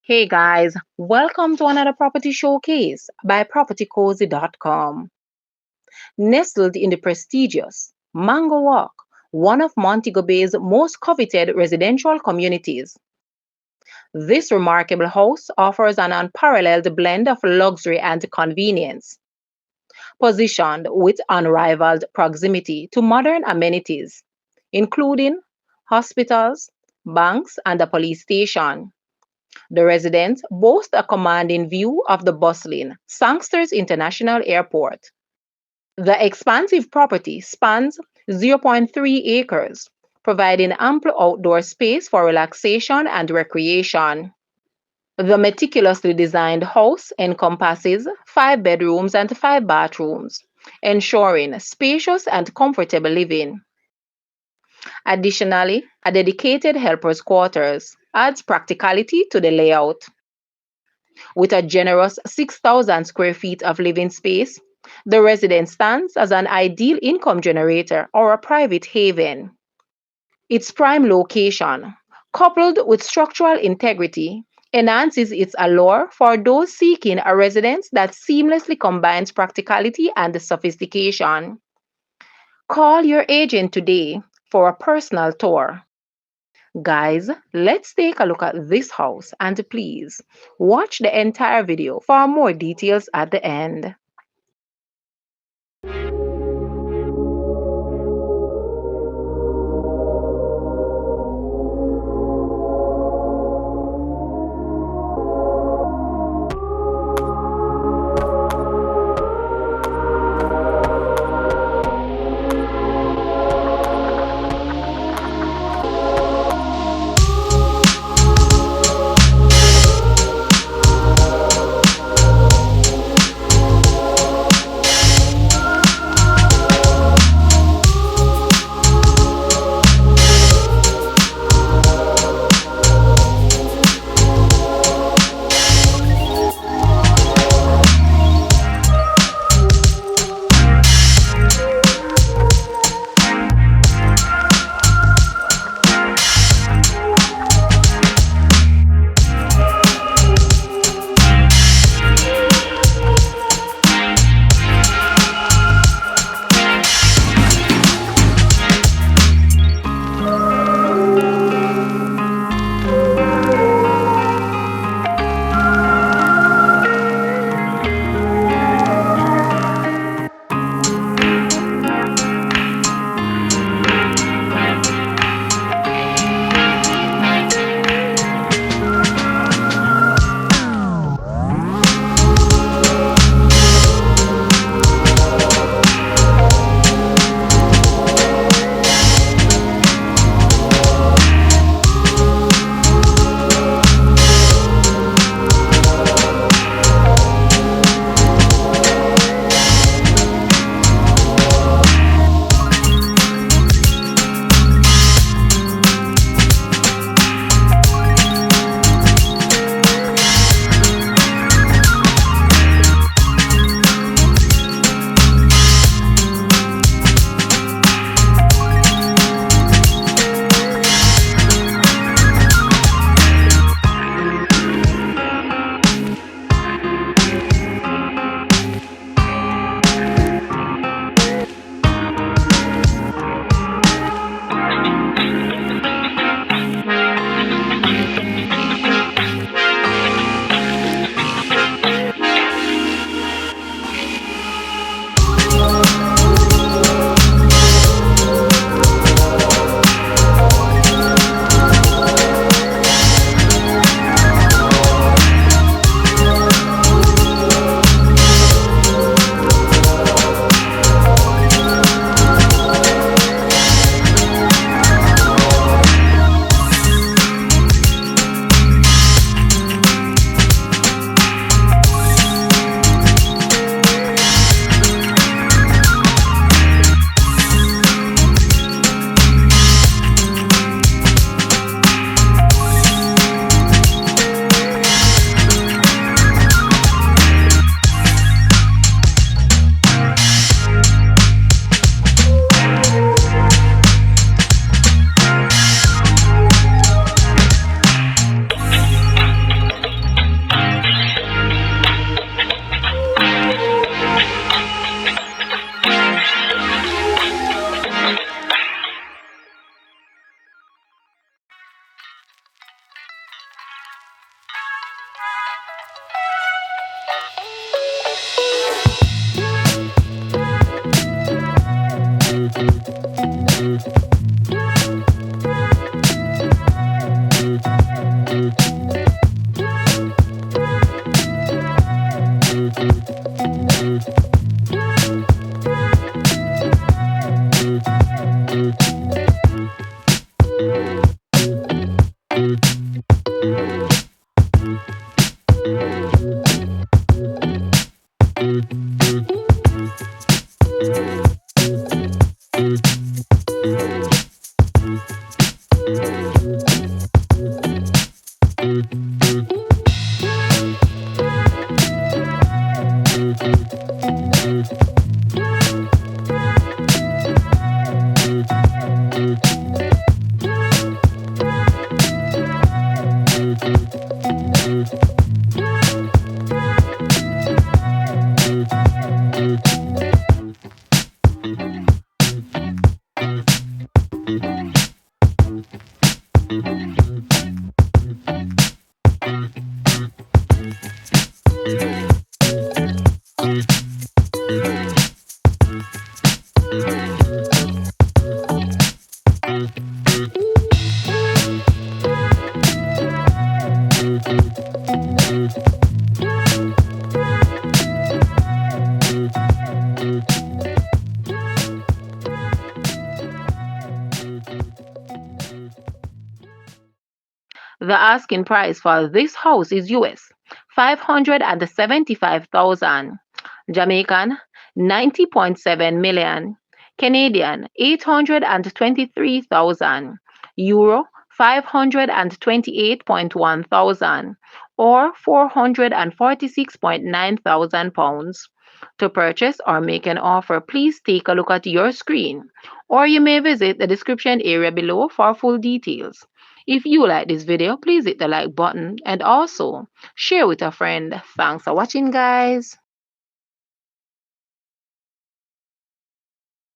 Hey guys, welcome to another property showcase by propertycozy.com. Nestled in the prestigious Mango Walk, one of Montego Bay's most coveted residential communities. This remarkable house offers an unparalleled blend of luxury and convenience, positioned with unrivaled proximity to modern amenities, including hospitals, banks, and a police station. The residence boasts a commanding view of the bustling Sangster International Airport. The expansive property spans zero point 0.3 acres, providing ample outdoor space for relaxation and recreation. The meticulously designed house encompasses 5 bedrooms and 5 bathrooms, ensuring spacious and comfortable living. Additionally, a dedicated helper's quarters adds practicality to the layout. With a generous 6,000 square feet of living space, the residence stands as an ideal income generator or a private haven. Its prime location, coupled with structural integrity, enhances its allure for those seeking a residence that seamlessly combines practicality and sophistication. Call your agent today for a personal tour. Guys, let's take a look at this house and please watch the entire video for more details at the end. The asking price for this house is US 575,000, Jamaican 90.7 million, Canadian 823,000, Euro 528.1 thousand, or 446.9 thousand pounds. To purchase or make an offer, please take a look at your screen, or you may visit the description area below for full details. If you like this video, please hit the like button and also share with a friend. Thanks for watching, guys.